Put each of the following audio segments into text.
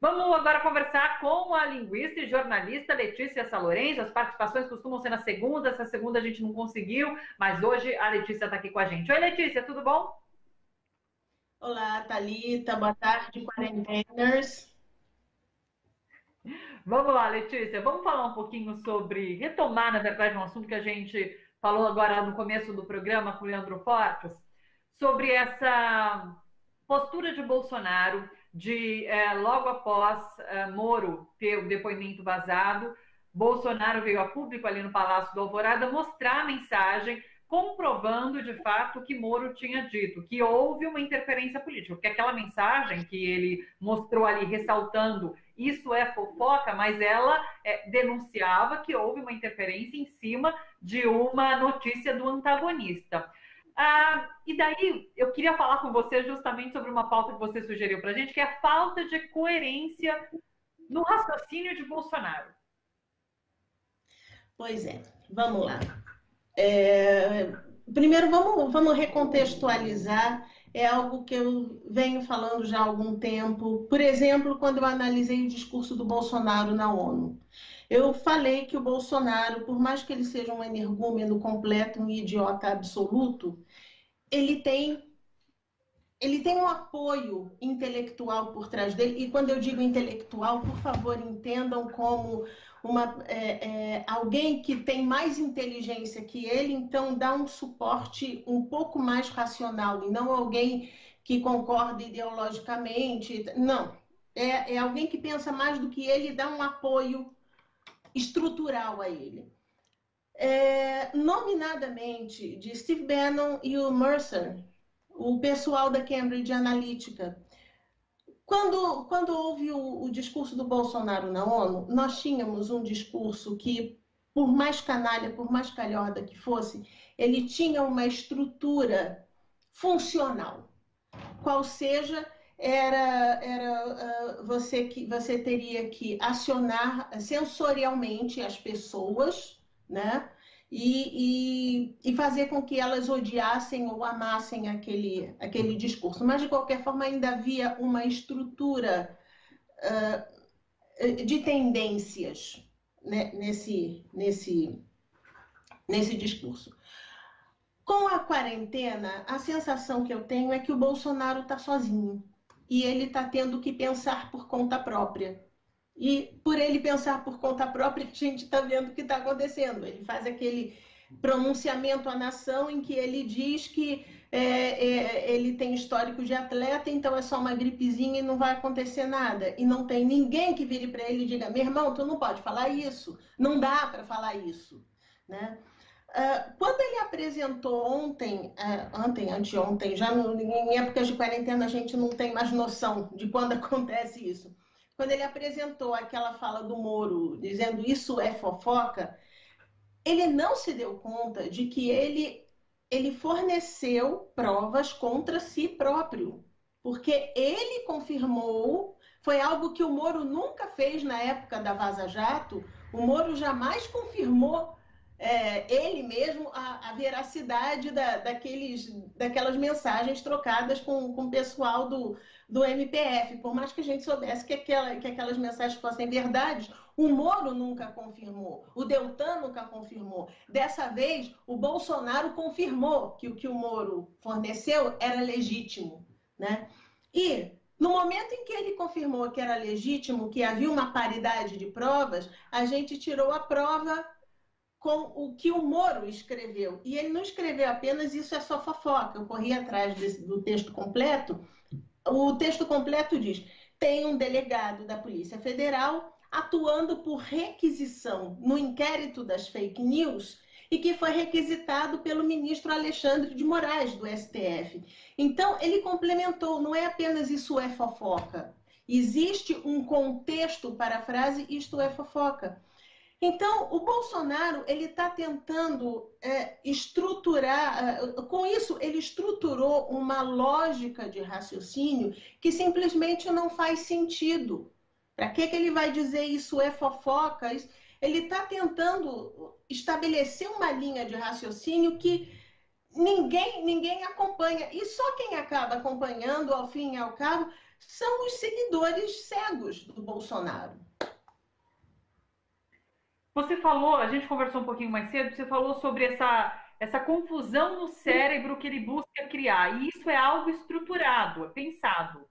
Vamos agora conversar com a linguista e jornalista Letícia Salorenzo. As participações costumam ser na segunda, essa segunda a gente não conseguiu, mas hoje a Letícia está aqui com a gente. Oi, Letícia, tudo bom? Olá, Thalita, boa tarde, quarenteners. Vamos lá, Letícia, vamos falar um pouquinho sobre, retomar, na verdade, um assunto que a gente falou agora no começo do programa com o Leandro Fortes, sobre essa postura de Bolsonaro de, logo após Moro ter o depoimento vazado, Bolsonaro veio a público ali no Palácio do Alvorada mostrar a mensagem comprovando de fato o que Moro tinha dito, que houve uma interferência política, porque aquela mensagem que ele mostrou ali ressaltando isso é fofoca, mas ela denunciava que houve uma interferência em cima de uma notícia do antagonista. E daí eu queria falar com você justamente sobre uma pauta que você sugeriu para a gente, que é a falta de coerência no raciocínio de Bolsonaro. Pois é, vamos lá. Primeiro, vamos recontextualizar. É algo que eu venho falando já há algum tempo. Por exemplo, quando eu analisei o discurso do Bolsonaro na ONU. Eu falei que o Bolsonaro, por mais que ele seja um energúmeno completo, um idiota absoluto, ele tem um apoio intelectual por trás dele, e quando eu digo intelectual, por favor, entendam como alguém que tem mais inteligência que ele, então dá um suporte um pouco mais racional, e não alguém que concorda ideologicamente, não. É alguém que pensa mais do que ele e dá um apoio estrutural a ele. Nominadamente, de Steve Bannon e o Mercer, o pessoal da Cambridge Analytica. Quando houve o discurso do Bolsonaro na ONU, nós tínhamos um discurso que, por mais canalha, por mais calhorda que fosse, ele tinha uma estrutura funcional. Qual seja, você teria que acionar sensorialmente as pessoas, né? E fazer com que elas odiassem ou amassem aquele discurso. Mas, de qualquer forma, ainda havia uma estrutura de tendências, né, nesse discurso. Com a quarentena, a sensação que eu tenho é que o Bolsonaro está sozinho e ele está tendo que pensar por conta própria. E por ele pensar por conta própria, a gente está vendo o que está acontecendo. Ele faz aquele pronunciamento à nação em que ele diz que ele tem histórico de atleta, então é só uma gripezinha e não vai acontecer nada. E não tem ninguém que vire para ele e diga: meu irmão, tu não pode falar isso, não dá para falar isso, né? Quando ele apresentou anteontem, já em épocas de quarentena a gente não tem mais noção de quando acontece isso. Quando ele apresentou aquela fala do Moro, dizendo isso é fofoca, ele não se deu conta de que ele forneceu provas contra si próprio, porque ele confirmou, foi algo que o Moro nunca fez na época da Vaza Jato. O Moro jamais confirmou ele mesmo a veracidade daquelas mensagens trocadas com o pessoal do MPF. Por mais que a gente soubesse que aquelas mensagens fossem verdades, o Moro nunca confirmou, o Deltan nunca confirmou. Dessa vez, o Bolsonaro confirmou que o que o Moro forneceu era legítimo, né? E no momento em que ele confirmou que era legítimo, que havia uma paridade de provas, a gente tirou a prova com o que o Moro escreveu. E ele não escreveu apenas isso é só fofoca. Eu corri atrás do texto completo. O texto completo diz: tem um delegado da Polícia Federal atuando por requisição no inquérito das fake news e que foi requisitado pelo ministro Alexandre de Moraes, do STF. Então, ele complementou, não é apenas isso é fofoca. Existe um contexto para a frase isto é fofoca. Então, o Bolsonaro ele está tentando estruturar, com isso ele estruturou uma lógica de raciocínio que simplesmente não faz sentido. Para que ele vai dizer isso é fofoca? Ele está tentando estabelecer uma linha de raciocínio que ninguém acompanha. E só quem acaba acompanhando, ao fim e ao cabo, são os seguidores cegos do Bolsonaro. Você falou, a gente conversou um pouquinho mais cedo, você falou sobre essa confusão no cérebro que ele busca criar. E isso é algo estruturado, é pensado.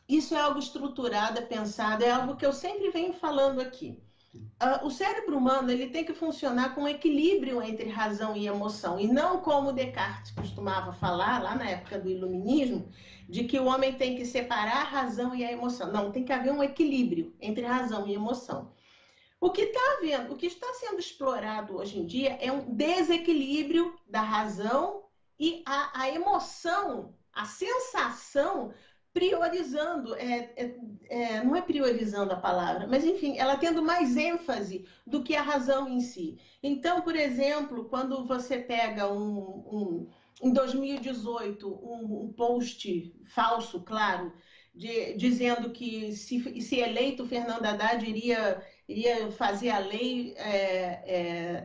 Isso é algo estruturado, é pensado, é algo que eu sempre venho falando aqui. O cérebro humano ele tem que funcionar com equilíbrio entre razão e emoção, e não como Descartes costumava falar lá na época do iluminismo, de que o homem tem que separar a razão e a emoção. Não, tem que haver um equilíbrio entre razão e emoção. O que está sendo explorado hoje em dia é um desequilíbrio da razão e a emoção, a sensação priorizando, não é priorizando a palavra, mas enfim, ela tendo mais ênfase do que a razão em si. Então, por exemplo, quando você pega em 2018 um post falso, claro, dizendo que se eleito Fernando Haddad iria fazer a lei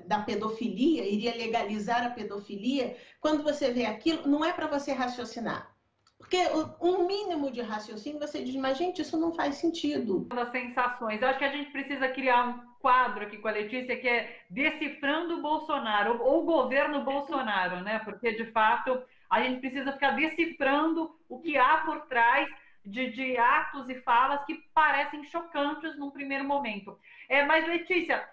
da pedofilia, iria legalizar a pedofilia, quando você vê aquilo, não é para você raciocinar. Porque um mínimo de raciocínio, você diz, mas gente, isso não faz sentido. Das sensações. Eu acho que a gente precisa criar um quadro aqui com a Letícia que é Decifrando o Bolsonaro, ou o governo Bolsonaro, né? Porque, de fato, a gente precisa ficar decifrando o que há por trás de atos e falas que parecem chocantes num primeiro momento. Mas, Letícia,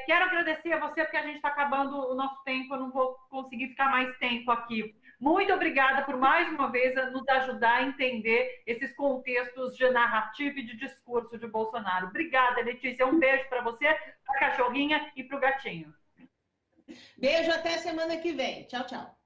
quero agradecer a você porque a gente está acabando o nosso tempo, eu não vou conseguir ficar mais tempo aqui. Muito obrigada por mais uma vez nos ajudar a entender esses contextos de narrativa e de discurso de Bolsonaro. Obrigada, Letícia. Um beijo para você, para a cachorrinha e para o gatinho. Beijo, até semana que vem. Tchau, tchau.